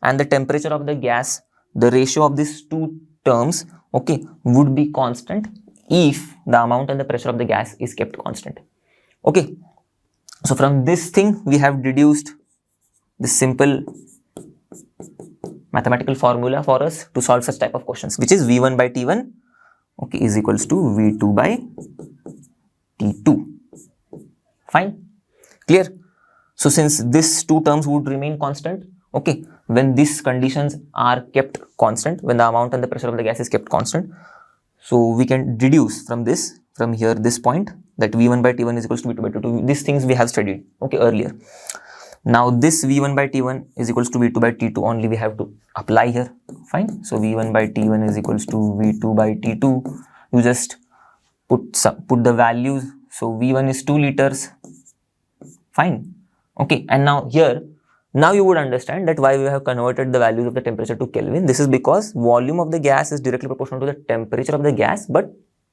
and the temperature of the gas, the ratio of these two terms, okay, would be constant if the amount and the pressure of the gas is kept constant. Okay. So from this thing, we have deduced this simple mathematical formula for us to solve such type of questions, which is V1 by T1, okay, is equals to V2 by T2. Fine. Clear? So since these two terms would remain constant, okay, when these conditions are kept constant, when the amount and the pressure of the gas is kept constant, so we can deduce from this, from here, this point, that V1 by T1 is equals to V2 by T2. These things we have studied, okay, earlier. Now this V1 by T1 is equals to V2 by T2 only we have to apply here. Fine. So V1 by T1 is equals to V2 by T2. You just put the values. So V1 is 2 liters. Fine. Okay. And now here, now you would understand that why we have converted the values of the temperature to Kelvin. This is because volume of the gas is directly proportional to the temperature of the gas, but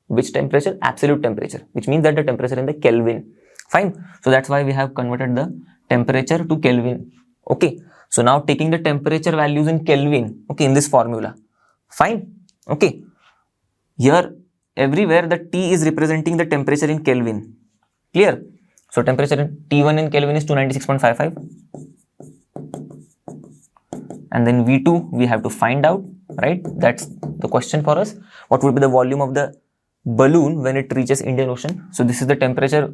which temperature? Absolute temperature, which means that the temperature in the Kelvin. Fine. So that's why we have converted the temperature to Kelvin. Okay. So now taking the temperature values in Kelvin, okay, in this formula. Fine. Okay. Here, everywhere the T is representing the temperature in Kelvin. Clear? So temperature in T1 in Kelvin is 296.55. And then V2 we have to find out, right? That's the question for us. What would be the volume of the balloon when it reaches Indian Ocean? So this is the temperature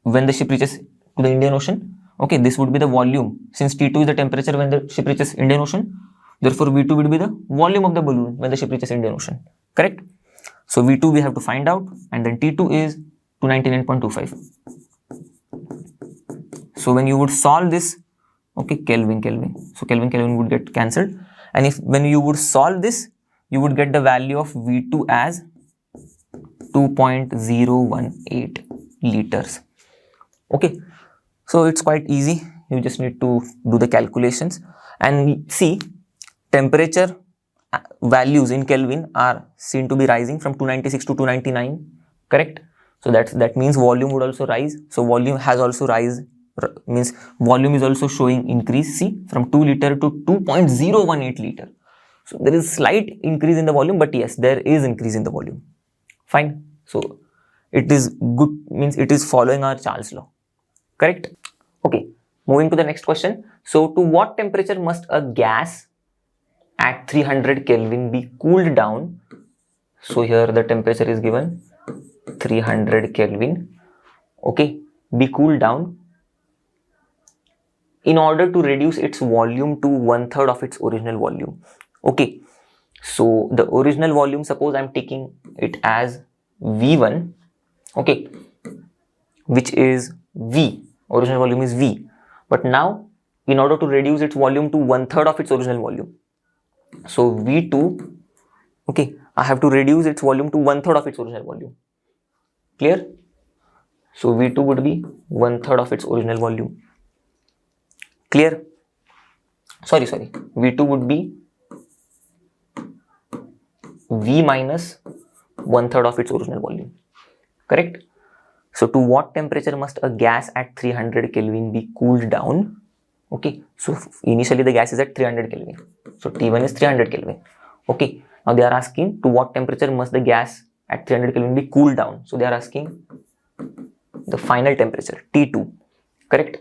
when the ship reaches to the Indian Ocean. Okay, this would be the volume. Since T2 is the temperature when the ship reaches Indian Ocean, therefore V2 would be the volume of the balloon when the ship reaches Indian Ocean. Correct? So V2 we have to find out, and then T2 is 299.25. So when you would solve this, okay, Kelvin, so Kelvin would get cancelled, and if when you would solve this, you would get the value of V2 as 2.018 liters. Okay, so it's quite easy. You just need to do the calculations and see temperature values in Kelvin are seen to be rising from 296 to 299, correct? So that means volume would also rise. So volume has also rise, means volume is also showing increase. See, from 2 liter to 2.018 liter. So there is slight increase in the volume, but yes, there is increase in the volume. Fine. So it is good, means it is following our Charle's law, correct? Okay, moving to the next question. So to what temperature must a gas at 300 Kelvin be cooled down? So here the temperature is given 300 Kelvin, okay, be cooled down in order to reduce its volume to 1/3 of its original volume. Okay, so the original volume, suppose I'm taking it as V1, okay, which is V, original volume is V, but now in order to reduce its volume to 1/3 of its original volume, so V2, okay, I have to reduce its volume to 1/3 of its original volume. Clear? So V2 would be 1/3 of its original volume. Clear? Sorry, V2 would be V minus 1/3 of its original volume, correct? So to what temperature must a gas at 300 Kelvin be cooled down? Okay, so initially the gas is at 300 Kelvin. So T1 is 300 Kelvin. Okay, now they are asking to what temperature must the gas at 300 Kelvin be cooled down. So they are asking the final temperature, T2, correct?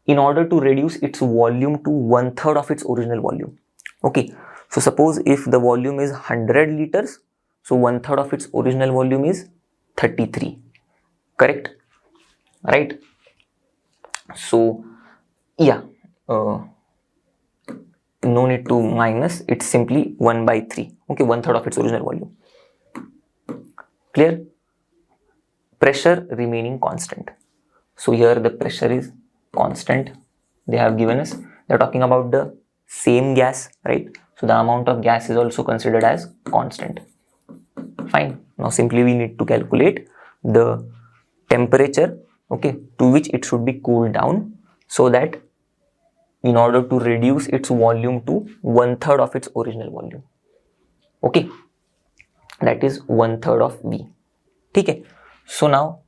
In order to reduce its volume to 1/3 of its original volume. Okay, so suppose if the volume is 100 liters, so 1/3 of its original volume is 33, correct? Right? So yeah, no need to minus, it's simply 1/3, okay, 1/3 of its original volume. Clear? Pressure remaining constant. So here the pressure is constant. They have given us, they're talking about the same gas, right? So the amount of gas is also considered as constant. Fine. Now simply we need to calculate the temperature, okay, to which it should be cooled down, so that in order to reduce its volume to 1/3 of its original volume. Okay, that is 1/3 of V. Okay, so now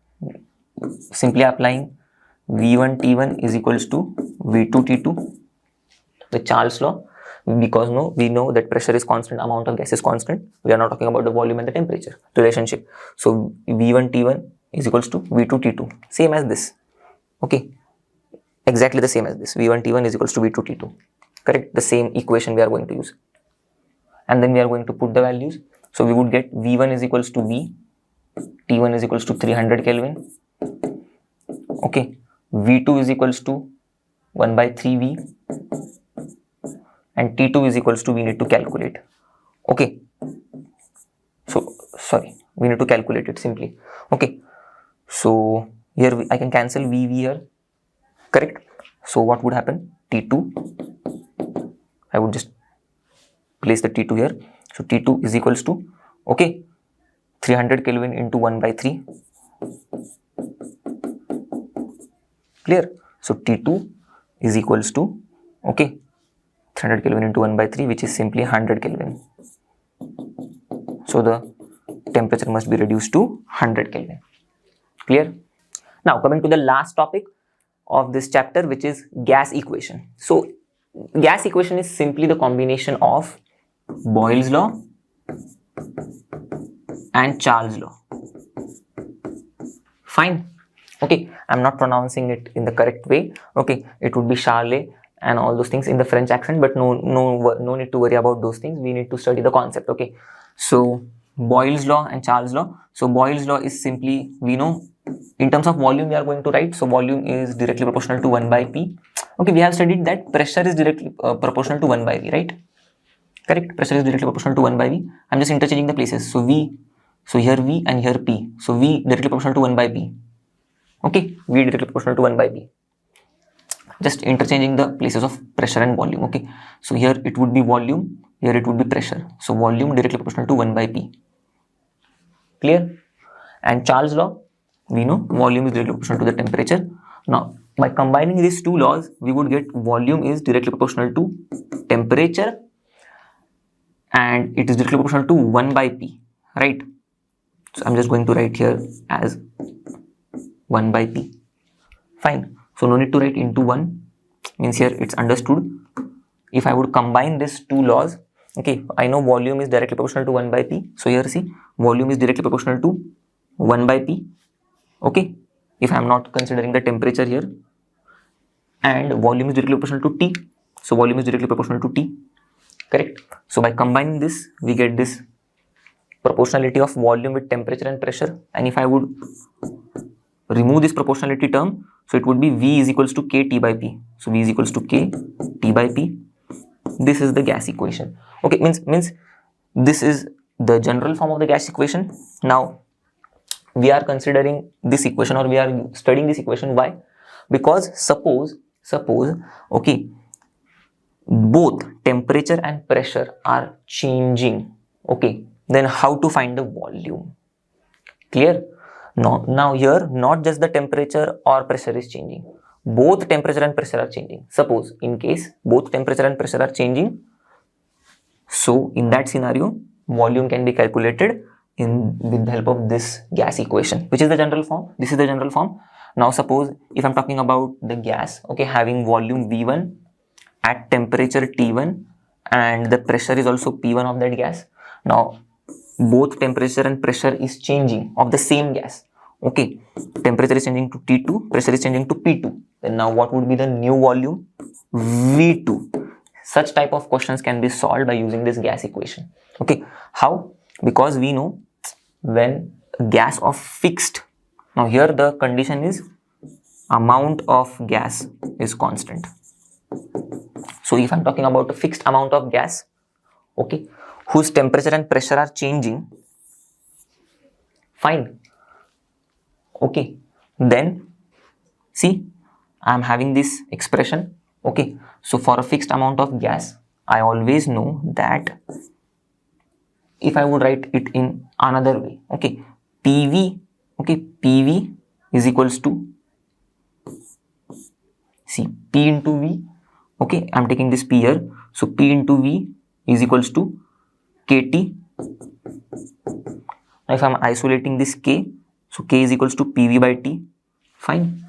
simply applying V1 T1 is equals to V2 T2, the Charle's law, because we know that pressure is constant, amount of gas is constant. We are not talking about the volume and the temperature relationship. So V1 T1 is equals to V2 T2, same as this. Okay, exactly the same as this. V1 T1 is equals to V2 T2, correct? The same equation we are going to use, and then we are going to put the values. So we would get V1 is equals to V, T1 is equals to 300 Kelvin, okay, V2 is equals to 1/3 V, and T2 is equals to, we need to calculate, okay, so sorry, we need to calculate it simply. Okay, so here I can cancel V here, correct? So what would happen? T2, I would just place the T2 here. So T2 is equals to, okay, 300 Kelvin into 1/3. Clear? So T2 is equals to, okay, 300 Kelvin into 1/3, which is simply 100 Kelvin. So the temperature must be reduced to 100 Kelvin. Clear? Now coming to the last topic of this chapter, which is gas equation. So gas equation is simply the combination of Boyle's law and Charle's law. Fine. Okay, I'm not pronouncing it in the correct way. Okay, it would be Charle and all those things in the French accent, but no need to worry about those things. We need to study the concept. Okay, so Boyle's law and Charle's law. So Boyle's law is simply, we know in terms of volume we are going to write. So volume is directly proportional to 1/P. Okay, we have studied that pressure is directly proportional to 1/V, right? Correct. Pressure is directly proportional to 1/V. I'm just interchanging the places. So V So here V and here P. So V directly proportional to 1 by P. Okay, V directly proportional to 1 by P. Just interchanging the places of pressure and volume. Okay, so here it would be volume, here it would be pressure. So volume directly proportional to 1 by P. Clear? And Charles' law, we know volume is directly proportional to the temperature. Now, by combining these two laws, we would get volume is directly proportional to temperature and it is directly proportional to 1 by P, right? So I'm just going to write here as 1 by P. Fine. So no need to write into 1, means here it's understood. If I would combine these two laws, okay, I know volume is directly proportional to 1 by P. So here see, volume is directly proportional to 1 by P. Okay, if I am not considering the temperature here, and volume is directly proportional to T. So volume is directly proportional to T, correct? So by combining this, we get this proportionality of volume with temperature and pressure. And if I would remove this proportionality term, so it would be V is equals to K T by P. So V is equals to K T by P. This is the gas equation. Okay, means this is the general form of the gas equation. Now we are considering this equation, or we are studying this equation. Why? Because suppose okay, both temperature and pressure are changing. Okay, then how to find the volume? Clear? Now here not just the temperature or pressure is changing, both temperature and pressure are changing. Suppose in case both temperature and pressure are changing, so in that scenario volume can be calculated with the help of this gas equation, which is the general form. This is the general form. Now suppose if I'm talking about the gas, okay, having volume V1 at temperature T1 and the pressure is also P1 of that gas. Now both temperature and pressure is changing of the same gas. Okay, temperature is changing to T2, pressure is changing to P2. Then now what would be the new volume? V2. Such type of questions can be solved by using this gas equation. Okay, how? Because we know when gas of fixed, now here the condition is amount of gas is constant. So if I'm talking about a fixed amount of gas, okay, whose temperature and pressure are changing, fine, okay, then see, I'm having this expression. Okay, so for a fixed amount of gas, I always know that if I would write it in another way, okay, PV, okay, PV is equals to, see, P into V, okay, I'm taking this P here, so P into V is equals to KT. Now if I'm isolating this K, so K is equals to PV by T, fine.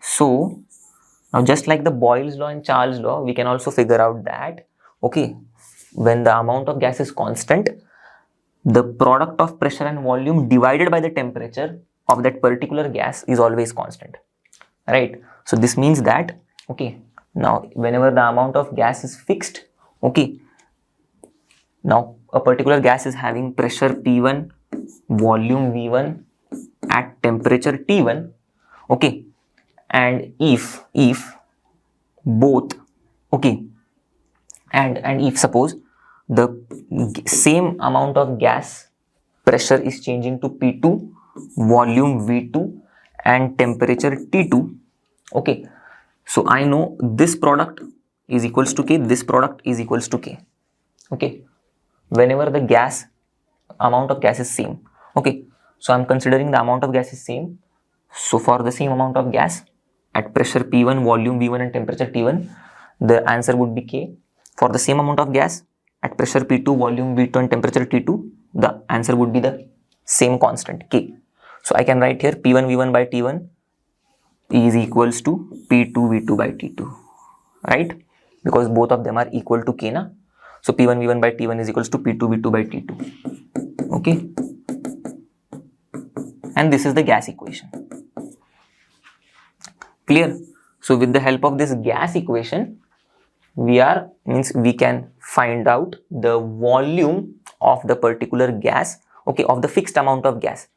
So now just like the Boyle's law and Charles' law, we can also figure out that, okay, when the amount of gas is constant, the product of pressure and volume divided by the temperature of that particular gas is always constant, right? So this means that, okay, now whenever the amount of gas is fixed, okay, now a particular gas is having pressure P1, volume V1 at temperature T1, okay, and if both, okay, and if suppose the same amount of gas pressure is changing to P2, volume V2 and temperature T2, okay, so I know this product is equals to K, this product is equals to K, okay, whenever the gas amount of gas is same, okay, so I'm considering the amount of gas is same. So for the same amount of gas at pressure P1, volume V1 and temperature T1, the answer would be K. For the same amount of gas at pressure P2, volume V2 and temperature T2, the answer would be the same constant K. So I can write here P1 V1 by T1 is equals to P2 V2 by T2, right? Because both of them are equal to K, na? So P1 V1 by T1 is equals to P2 V2 by T2, okay? And this is the gas equation. Clear? So with the help of this gas equation, we can find out the volume of the particular gas, okay, of the fixed amount of gas,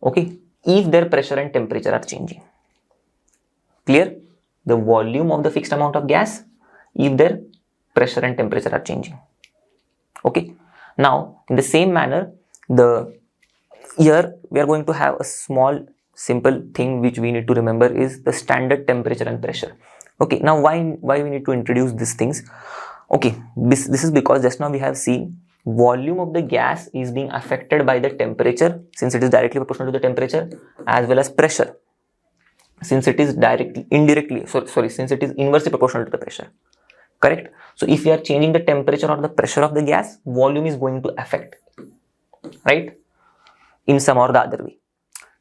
okay, if their pressure and temperature are changing. Clear? The volume of the fixed amount of gas if their pressure and temperature are changing. Okay, now in the same manner, here we are going to have a small simple thing which we need to remember is the standard temperature and pressure. Okay, now why we need to introduce these things? Okay, this is because just now we have seen volume of the gas is being affected by the temperature, since it is directly proportional to the temperature, as well as pressure, since it is since it is inversely proportional to the pressure. Correct? So if we are changing the temperature or the pressure of the gas, volume is going to affect, right, in some or the other way.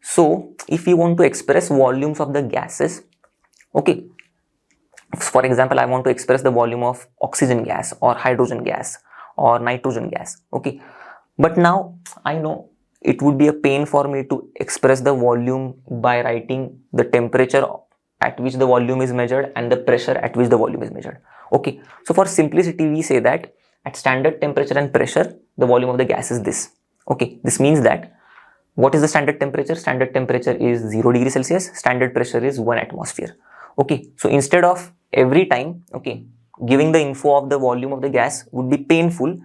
So if we want to express volumes of the gases, okay, for example, I want to express the volume of oxygen gas or hydrogen gas or nitrogen gas. Okay, but now I know it would be a pain for me to express the volume by writing the temperature at which the volume is measured and the pressure at which the volume is measured. Okay, so for simplicity we say that at standard temperature and pressure the volume of the gas is this. Okay, this means that what is the standard temperature? Standard temperature is 0 degrees Celsius, standard pressure is 1 atmosphere. Okay, so instead of every time, okay, giving the info of the volume of the gas would be painful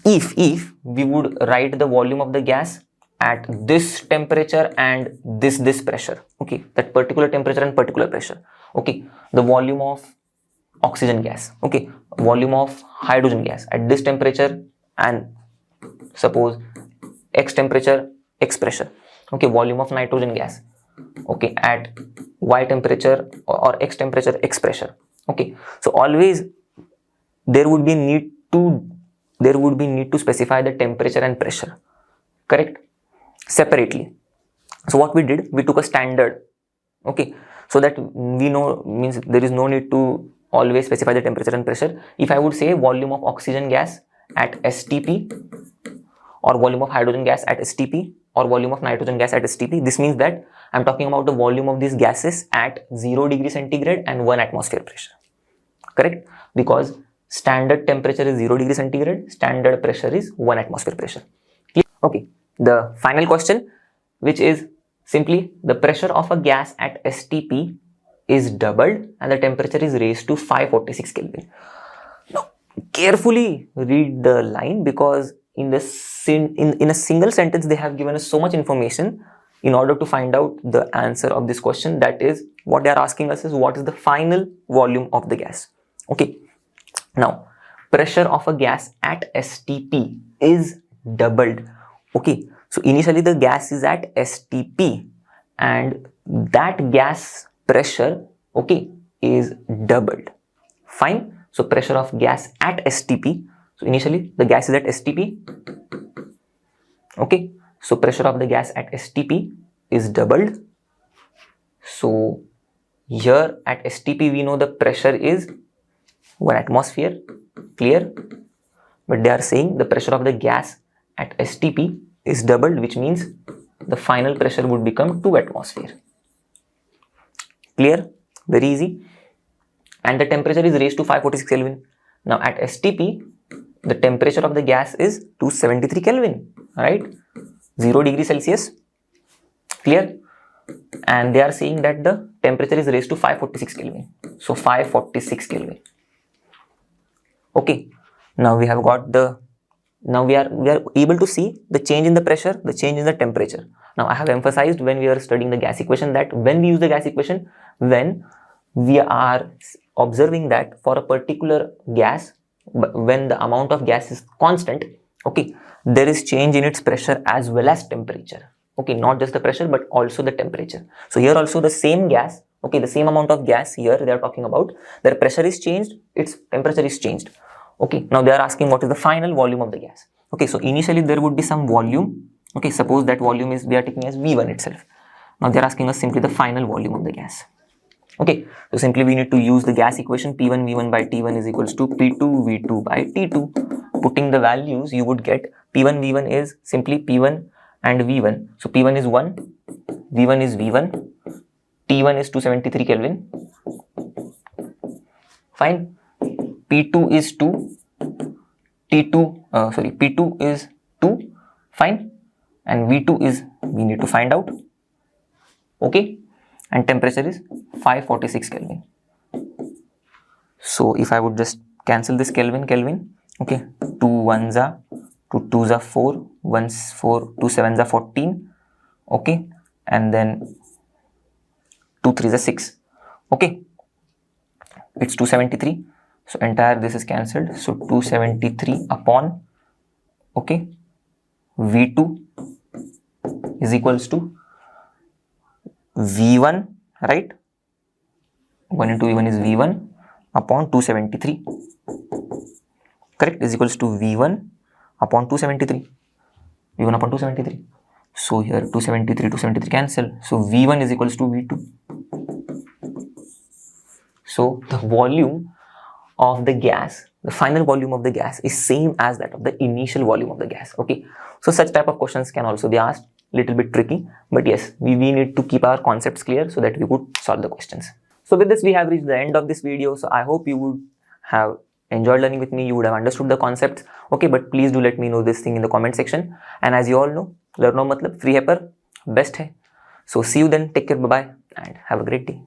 if we would write the volume of the gas at this temperature and this pressure. Okay, that particular temperature and particular pressure. Okay, the volume of oxygen gas, okay, volume of hydrogen gas at this temperature and suppose X temperature, X pressure. Okay, volume of nitrogen gas, okay, at Y temperature or X temperature, X pressure. Okay, so always there would be need to specify the temperature and pressure, correct, separately. So what we did, we took a standard, okay, so that we know, means there is no need to always specify the temperature and pressure. If I would say volume of oxygen gas at S.T.P or volume of hydrogen gas at S.T.P or volume of nitrogen gas at S.T.P, this means that I am talking about the volume of these gases at 0 degree centigrade and 1 atmosphere pressure, correct, because standard temperature is 0 degree centigrade, standard pressure is 1 atmosphere pressure. Okay, the final question, which is simply the pressure of a gas at S.T.P is doubled and the temperature is raised to 546 Kelvin. Now, carefully read the line, because in a single sentence they have given us so much information in order to find out the answer of this question. That is, what they are asking us is what is the final volume of the gas. Okay, now pressure of a gas at S.T.P is doubled. Okay, so initially the gas is at S.T.P and that gas pressure, okay, is doubled. Fine. So pressure of gas at S.T.P. So initially the gas is at S.T.P. Okay, so pressure of the gas at S.T.P is doubled. So here at S.T.P we know the pressure is 1 atmosphere, clear, but they are saying the pressure of the gas at S.T.P is doubled, which means the final pressure would become 2 atmosphere. Clear? Very easy. And the temperature is raised to 546 Kelvin. Now at S.T.P the temperature of the gas is 273 Kelvin, right? 0 degree Celsius. Clear? And they are saying that the temperature is raised to 546 Kelvin. So 546 Kelvin. Okay. Now we have got we are able to see the change in the pressure, the change in the temperature. Now I have emphasized when we are studying the gas equation that when we use the gas equation, when we are observing that for a particular gas, when the amount of gas is constant, okay, there is change in its pressure as well as temperature. Okay, not just the pressure but also the temperature. So here also the same gas, okay, the same amount of gas here they are talking about, their pressure is changed, its temperature is changed. Okay, now they are asking what is the final volume of the gas. Okay, so initially there would be some volume. Okay, suppose that volume is we are taking as V1 itself. Now they are asking us simply the final volume of the gas. Okay, so simply we need to use the gas equation. P1 V1 by T1 is equals to P2 V2 by T2. Putting the values, you would get P1 V1 is simply P1 and V1. So P1 is 1, V1 is V1, T1 is 273 Kelvin. Fine. P2 is 2, P2 is 2, fine, and V2 is, we need to find out, okay, and temperature is 546 Kelvin. So if I would just cancel this Kelvin. Okay, 2 1s are 2 2s are 4, 1s 4, 2 7s are 14. Okay, and then 2 3s are 6. Okay, it's 273. So entire this is cancelled. So 273 upon, okay, V2 is equals to V1, right? 1 into V1 is V1 upon 273. Correct, is equals to V1 upon 273. V1 upon 273. So here 273 cancel. So V1 is equals to V2. So the volume of the gas, the final volume of the gas is same as that of the initial volume of the gas. Okay, so such type of questions can also be asked. Little bit tricky, but yes, we need to keep our concepts clear so that we could solve the questions. So with this, we have reached the end of this video. So I hope you would have enjoyed learning with me. You would have understood the concepts. Okay, but please do let me know this thing in the comment section. And as you all know, learn no matlab free hai par best hai. So see you then. Take care. Bye bye, and have a great day.